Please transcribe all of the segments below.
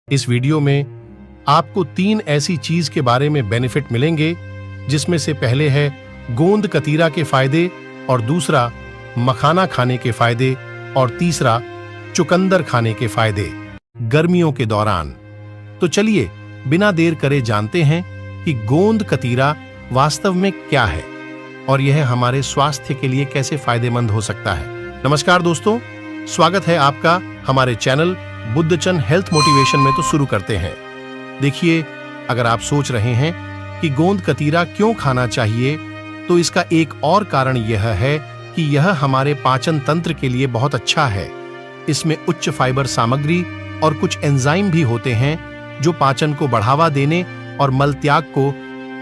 इस वीडियो में आपको 3 ऐसी चीज के बारे में बेनिफिट मिलेंगे, जिसमें से पहले है गोंद कतीरा के फायदे, और दूसरा मखाना खाने के फायदे, और तीसरा चुकंदर खाने के फायदे गर्मियों के दौरान। तो चलिए बिना देर करे जानते हैं कि गोंद कतीरा वास्तव में क्या है और यह हमारे स्वास्थ्य के लिए कैसे फायदेमंद हो सकता है। नमस्कार दोस्तों, स्वागत है आपका हमारे चैनल बुद्धचन हेल्थ मोटिवेशन में। तो शुरू करते हैं। देखिए, अगर आप सोच रहे हैं कि गोंद कतीरा क्यों खाना चाहिए, तो इसका एक और कारण यह है कि यह हमारे पाचन तंत्र के लिए बहुत अच्छा है। इसमें उच्च फाइबर सामग्री और कुछ एंजाइम भी होते हैं जो पाचन को बढ़ावा देने और मल त्याग को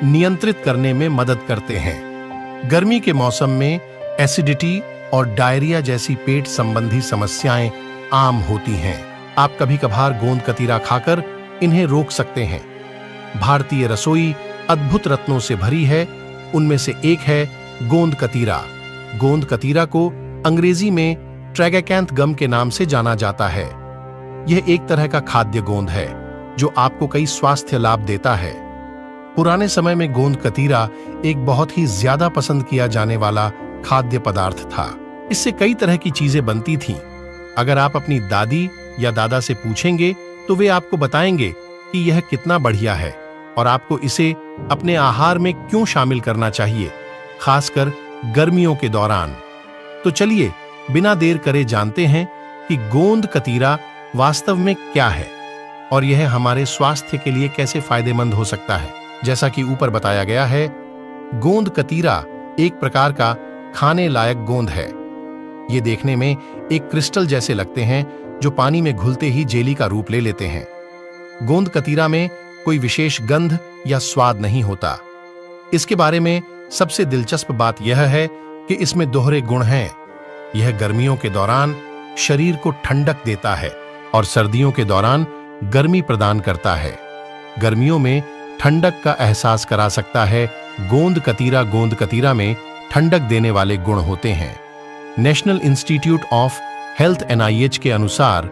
नियंत्रित करने में मदद करते हैं। गर्मी के मौसम में एसिडिटी और डायरिया जैसी पेट संबंधी समस्याएं आम होती हैं। आप कभी कभार गोंद कतीरा खाकर इन्हें रोक सकते हैं। भारतीय रसोई अद्भुत रत्नों से भरी है। उनमें से एक है गोंद कतीरा। गोंद कतीरा को अंग्रेजी में ट्रैगाकैंथ गम के नाम से जाना जाता है। यह एक तरह का खाद्य गोंद है जो आपको कई स्वास्थ्य लाभ देता है। पुराने समय में गोंद कतीरा एक बहुत ही ज्यादा पसंद किया जाने वाला खाद्य पदार्थ था। इससे कई तरह की चीजें बनती थीं। अगर आप अपनी दादी या दादा से पूछेंगे तो वे आपको बताएंगे कि यह कितना बढ़िया है और आपको इसे अपने आहार में क्यों शामिल करना चाहिए, खासकर गर्मियों के दौरान। तो चलिए बिना देर करे जानते हैं कि गोंद कतीरा वास्तव में क्या है और यह हमारे स्वास्थ्य के लिए कैसे फायदेमंद हो सकता है। जैसा कि ऊपर बताया गया है, गोंद कतीरा एक प्रकार का खाने लायक गोंद है। ये देखने में एक क्रिस्टल जैसे लगते हैं जो पानी में घुलते ही जेली का रूप ले लेते हैं। गोंद कतीरा में कोई विशेष गंध या स्वाद नहीं होता। इसके बारे में सबसे दिलचस्प बात यह है कि इसमें दोहरे गुण हैं। यह गर्मियों के दौरान शरीर को ठंडक देता है और सर्दियों के दौरान गर्मी प्रदान करता है। गर्मियों में ठंडक का एहसास करा सकता है। गोंद कतीरा में ठंडक देने वाले गुण होते हैं। National institute of health NIH के अनुसार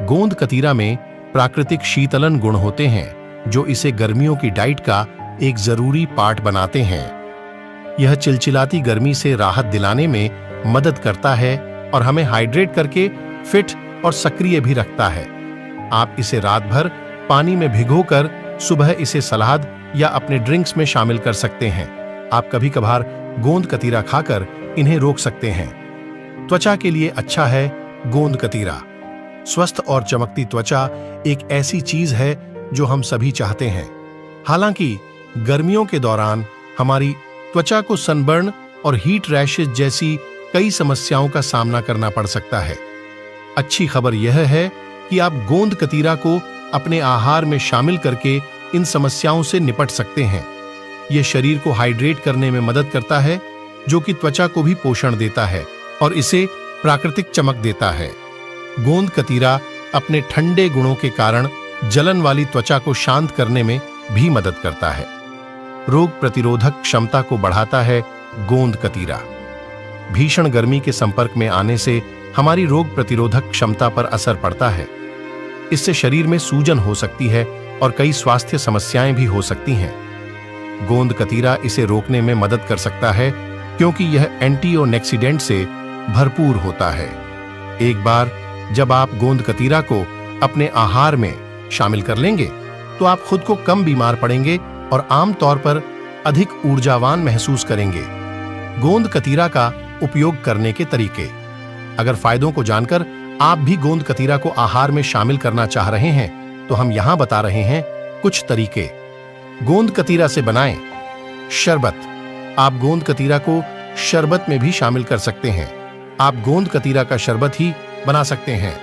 गोंद कतीरा में प्राकृतिक शीतलन गुण होते हैं जो इसे गर्मियों की डाइट का एक जरूरी पार्ट बनाते हैं। यह चिलचिलाती गर्मी से राहत दिलाने में मदद करता है और हमें हाइड्रेट करके फिट और सक्रिय भी रखता है। आप इसे रात भर पानी में भिगोकर सुबह इसे सलाद या अपने ड्रिंक्स में शामिल कर सकते हैं। आप कभी कभार गोंद कतीरा खाकर इन्हें रोक सकते हैं। त्वचा के लिए अच्छा है गोंद कतीरा। स्वस्थ और चमकती त्वचा एक ऐसी चीज है जो हम सभी चाहते हैं। हालांकि गर्मियों के दौरान हमारी त्वचा को सनबर्न और हीट रैशेज जैसी कई समस्याओं का सामना करना पड़ सकता है। अच्छी खबर यह है कि आप गोंद कतीरा को अपने आहार में शामिल करके इन समस्याओं से निपट सकते हैं। यह शरीर को हाइड्रेट करने में मदद करता है, जो कि त्वचा को भी पोषण देता है और इसे प्राकृतिक चमक देता है। गोंद कतीरा अपने ठंडे गुणों के कारण जलन वाली त्वचा को शांत करने में भी मदद करता है। रोग प्रतिरोधक क्षमता को बढ़ाता है गोंद कतीरा। भीषण गर्मी के संपर्क में आने से हमारी रोग प्रतिरोधक क्षमता पर असर पड़ता है। इससे शरीर में सूजन हो सकती है और कई स्वास्थ्य समस्याएं भी हो सकती हैं। गोंद कतीरा इसे रोकने में मदद कर सकता है क्योंकि यह एंटीऑक्सीडेंट से भरपूर होता है। एक बार जब आप गोंद कतीरा को अपने आहार में शामिल कर लेंगे तो आप खुद को कम बीमार पड़ेंगे और आमतौर पर अधिक ऊर्जावान महसूस करेंगे। गोंद कतीरा का उपयोग करने के तरीके। अगर फायदों को जानकर आप भी गोंद कतीरा को आहार में शामिल करना चाह रहे हैं तो हम यहां बता रहे हैं कुछ तरीके। गोंद कतीरा से बनाएं शरबत। आप गोंद कतीरा को शरबत में भी शामिल कर सकते हैं। आप गोंद कतीरा का शरबत ही बना सकते हैं।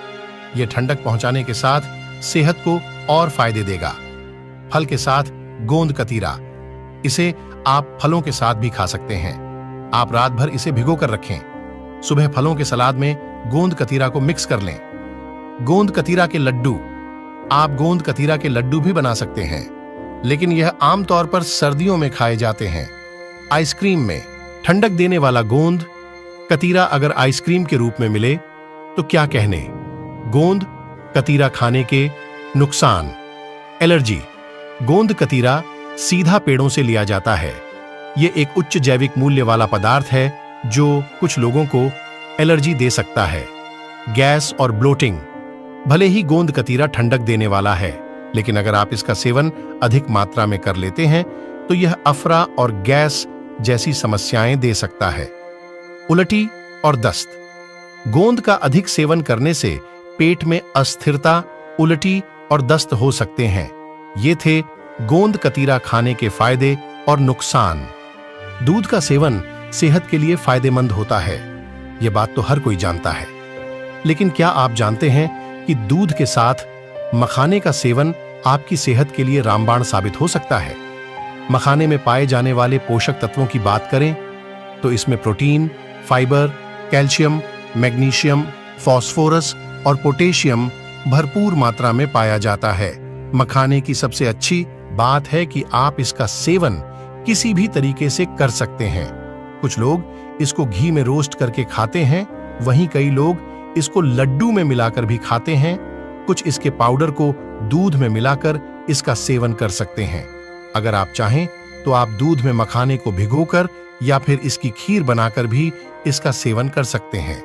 यह ठंडक पहुंचाने के साथ सेहत को और फायदे देगा। फल के साथ गोंद कतीरा। इसे आप फलों के साथ भी खा सकते हैं। आप रात भर इसे भिगो कर रखें। सुबह फलों के सलाद में गोंद कतीरा को मिक्स कर लें। गोंद कतीरा के लड्डू। आप गोंद कतीरा के लड्डू भी बना सकते हैं, लेकिन यह आमतौर पर सर्दियों में खाए जाते हैं। आइसक्रीम में ठंडक देने वाला गोंद कतीरा अगर आइसक्रीम के रूप में मिले तो क्या कहने। गोंद कतीरा खाने के नुकसान। एलर्जी। गोंद कतीरा सीधा पेड़ों से लिया जाता है। ये एक उच्च जैविक मूल्य वाला पदार्थ है जो कुछ लोगों को एलर्जी दे सकता है। गैस और ब्लोटिंग। भले ही गोंद कतीरा ठंडक देने वाला है, लेकिन अगर आप इसका सेवन अधिक मात्रा में कर लेते हैं तो यह अफरा और गैस जैसी समस्याएं दे सकता है। उल्टी और दस्त। गोंद का अधिक सेवन करने से पेट में अस्थिरता, उल्टी और दस्त हो सकते हैं। ये थे गोंद कतीरा खाने के फायदे और नुकसान। दूध का सेवन सेहत के लिए फायदेमंद होता है, यह बात तो हर कोई जानता है। लेकिन क्या आप जानते हैं कि दूध के साथ मखाने का सेवन आपकी सेहत के लिए रामबाण साबित हो सकता है? मखाने में पाए जाने वाले पोषक तत्वों की बात करें तो इसमें protein, fibre, calcium, magnesium, phosphorus और पोटेशियम भरपूर मात्रा में पाया जाता है। मखाने की सबसे अच्छी बात है कि आप इसका सेवन किसी भी तरीके से कर सकते हैं। कुछ लोग इसको घी में रोस्ट करके खाते हैं, वहीं कई लोग इसको लड्डू में मिलाकर भी खाते हैं। कुछ इसके पाउडर को दूध में मिलाकर इसका सेवन कर सकते हैं। अगर आप चाहें तो आप दूध में मखाने को भिगोकर या फिर इसकी खीर बनाकर भी इसका सेवन कर सकते हैं।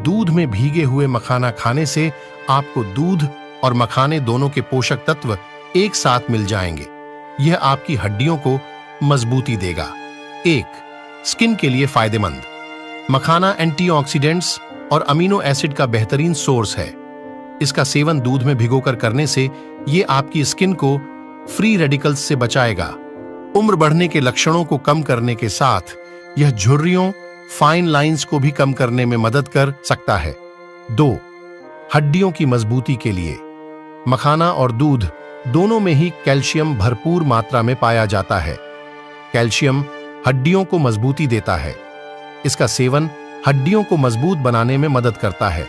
दूध में भीगे हुए मखाना खाने से आपको दूध और मखाने दोनों के पोषक तत्व एक साथ मिल जाएंगे। यह आपकी हड्डियों को मजबूती देगा। 1. स्किन के लिए फायदेमंद। मखाना एंटीऑक्सीडेंट्स और अमीनो एसिड का बेहतरीन सोर्स है। इसका सेवन दूध में भिगोकर करने से यह आपकी स्किन को फ्री रेडिकल्स से बचाएगा। उम्र बढ़ने के लक्षणों को कम करने के साथ यह झुर्रियों, फाइन लाइंस को भी कम करने में मदद कर सकता है। 2. हड्डियों की मजबूती के लिए। मखाना और दूध दोनों में ही कैल्शियम भरपूर मात्रा में पाया जाता है। कैल्शियम हड्डियों को मजबूती देता है। इसका सेवन हड्डियों को मजबूत बनाने में मदद करता है।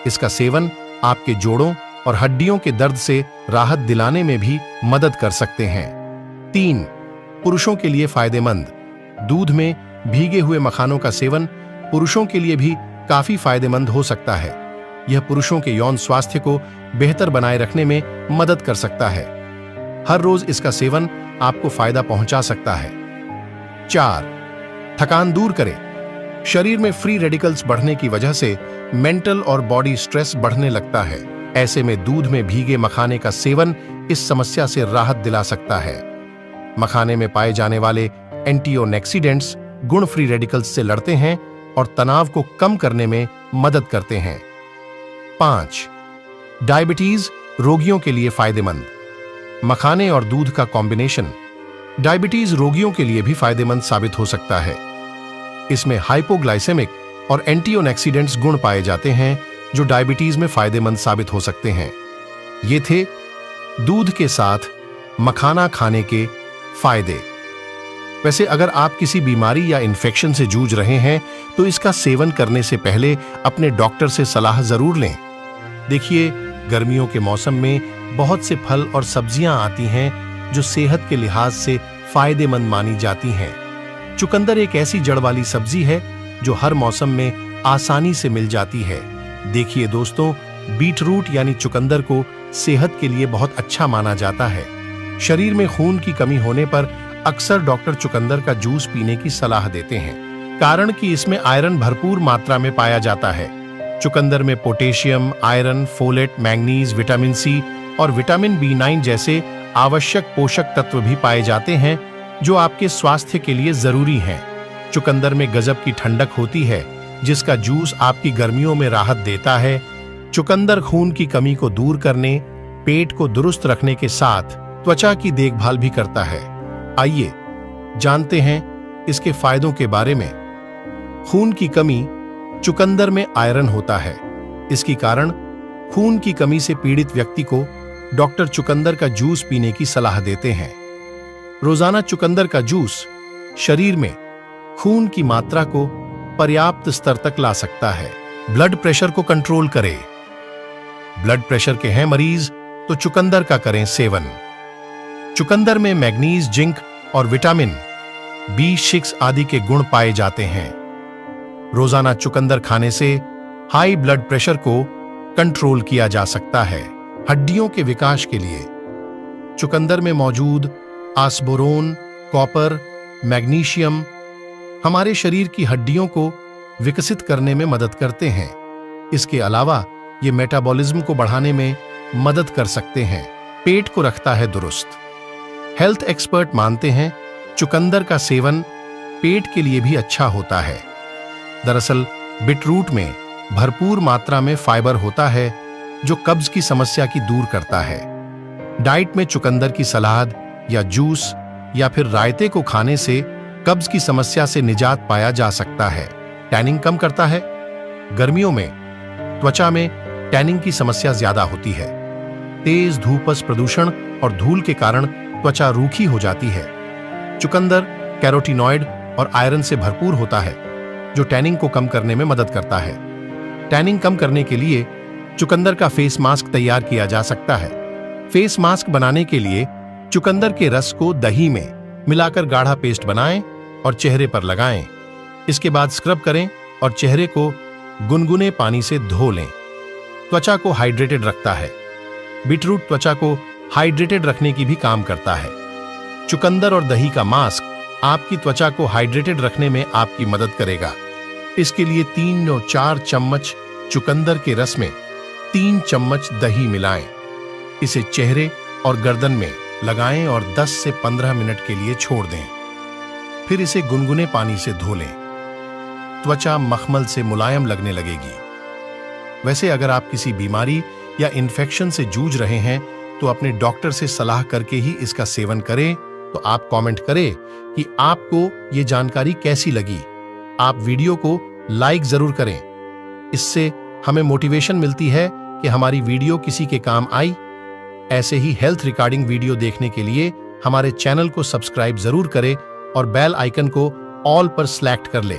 इसका सेवन आपके जोड़ों और हड्डियों के दर्द से राहत दिलाने में भी मदद कर सकते हैं। 3. पुरुषों के लिए फायदेमंद। दूध में भीगे हुए मखानों का सेवन पुरुषों के लिए भी काफी फायदेमंद हो सकता है। यह पुरुषों के यौन स्वास्थ्य को बेहतर बनाए रखने में मदद कर सकता है। हर रोज इसका सेवन आपको फायदा पहुंचा सकता है। 4. थकान दूर करे। शरीर में फ्री रेडिकल्स बढ़ने की वजह से मेंटल और बॉडी स्ट्रेस बढ़ने लगता है। ऐसे में दूध में भीगे मखाने का सेवन इस समस्या से राहत दिला सकता है। मखाने में पाए जाने वाले एंटीऑक्सीडेंट्स गुण फ्री रेडिकल्स से लड़ते हैं और तनाव को कम करने में मदद करते हैं। 5. डायबिटीज रोगियों के लिए फायदेमंद। मखाने और दूध का कॉम्बिनेशन डायबिटीज रोगियों के लिए भी फायदेमंद साबित हो सकता है। इसमें हाइपोग्लाइसेमिक और एंटीऑक्सीडेंट्स गुण पाए जाते हैं जो डायबिटीज में फायदेमंद साबित हो सकते हैं। ये थे दूध के साथ मखाना खाने के फायदे। वैसे अगर आप किसी बीमारी या इन्फेक्शन से जूझ रहे हैं तो इसका सेवन करने से पहले अपने डॉक्टर से सलाह जरूर लें। देखिए, गर्मियों के मौसम में बहुत से फल और सब्जियां आती हैं जो सेहत के लिहाज से फायदेमंद मानी जाती हैं। चुकंदर एक ऐसी जड़ वाली सब्जी है जो हर मौसम में आसानी से मिल जाती है। देखिए दोस्तों, बीटरूट यानी चुकंदर को सेहत के लिए बहुत अच्छा माना जाता है। शरीर में खून की कमी होने पर अक्सर डॉक्टर चुकंदर का जूस पीने की सलाह देते हैं, कारण कि इसमें आयरन भरपूर मात्रा में पाया जाता है। चुकंदर में potassium, iron, folate, manganese, vitamin C और विटामिन B9 जैसे आवश्यक पोषक तत्व भी पाए जाते हैं जो आपके स्वास्थ्य के लिए जरूरी हैं। चुकंदर में गजब की ठंडक होती है जिसका जूस आपकी गर्मियों में राहत देता है। चुकंदर खून की कमी को दूर करने, पेट को दुरुस्त रखने के साथ त्वचा की देखभाल भी करता है। आइए जानते हैं इसके फायदों के बारे में। खून की कमी। चुकंदर में आयरन होता है। इसके कारण खून की कमी से पीड़ित व्यक्ति को डॉक्टर चुकंदर का जूस पीने की सलाह देते हैं। रोजाना चुकंदर का जूस शरीर में खून की मात्रा को पर्याप्त स्तर तक ला सकता है। ब्लड प्रेशर को कंट्रोल करे। ब्लड प्रेशर के हैं मरीज तो चुकंदर का करें सेवन। चुकंदर में मैग्नीज, जिंक और विटामिन B6 आदि के गुण पाए जाते हैं। रोजाना चुकंदर खाने से हाई ब्लड प्रेशर को कंट्रोल किया जा सकता है। हड्डियों के विकास के लिए चुकंदर में मौजूद आस्बोरोन, कॉपर, मैग्नीशियम हमारे शरीर की हड्डियों को विकसित करने में मदद करते हैं। इसके अलावा ये मेटाबॉलिज्म को बढ़ाने में मदद कर सकते हैं। पेट को रखता है दुरुस्त। हेल्थ एक्सपर्ट मानते हैं चुकंदर का सेवन पेट के लिए भी अच्छा होता है। दरअसल बीटरूट में भरपूर मात्रा में फाइबर होता है जो कब्ज की समस्या की दूर करता है। डाइट में चुकंदर की सलाद या जूस या फिर रायते को खाने से कब्ज की समस्या से निजात पाया जा सकता है। टैनिंग कम करता है। गर्मियों में त्वचा में टैनिंग की समस्या ज्यादा होती है। तेज धूपस, प्रदूषण और धूल के कारण त्वचा रूखी हो जाती है। चुकंदर कैरोटीनॉइड और आयरन से भरपूर होता है जो टैनिंग को कम करने में मदद करता है। टैनिंग कम करने के लिए चुकंदर का फेस मास्क तैयार किया जा सकता है। फेस मास्क बनाने के लिए चुकंदर के रस को दही में मिलाकर गाढ़ा पेस्ट बनाएं और चेहरे पर लगाएं। इसके बाद स्क्रब करें और चेहरे को गुनगुने पानी से धो लें। त्वचा को हाइड्रेटेड रखता है। बीटरूट त्वचा को हाइड्रेटेड रखने की भी काम करता है। चुकंदर और दही का मास्क आपकी त्वचा को हाइड्रेटेड रखने में आपकी मदद करेगा। इसके लिए 3 और 4 चम्मच चुकंदर के रस में 3 चम्मच दही मिलाएं। इसे चेहरे और गर्दन में लगाएं और 10 से 15 मिनट के लिए छोड़ दें। फिर इसे गुनगुने पानी से धो लें। त्वचा मखमल से मुलायम लगने लगेगी। वैसे अगर आप किसी बीमारी या इन्फेक्शन से जूझ रहे हैं तो अपने डॉक्टर से सलाह करके ही इसका सेवन करें। तो आप कमेंट करें कि आपको ये जानकारी कैसी लगी। आप वीडियो को लाइक जरूर करें। इससे हमें मोटिवेशन मिलती है कि हमारी वीडियो किसी के काम आई। ऐसे ही हेल्थ रिगार्डिंग वीडियो देखने के लिए हमारे चैनल को सब्सक्राइब जरूर करें और बेल आइकन को ऑल पर सेलेक्ट कर ले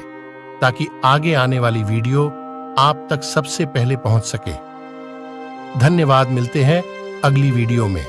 ताकि आगे आने वाली वीडियो आप तक सबसे पहले पहुंच सके। धन्यवाद। मिलते हैं अगली वीडियो में।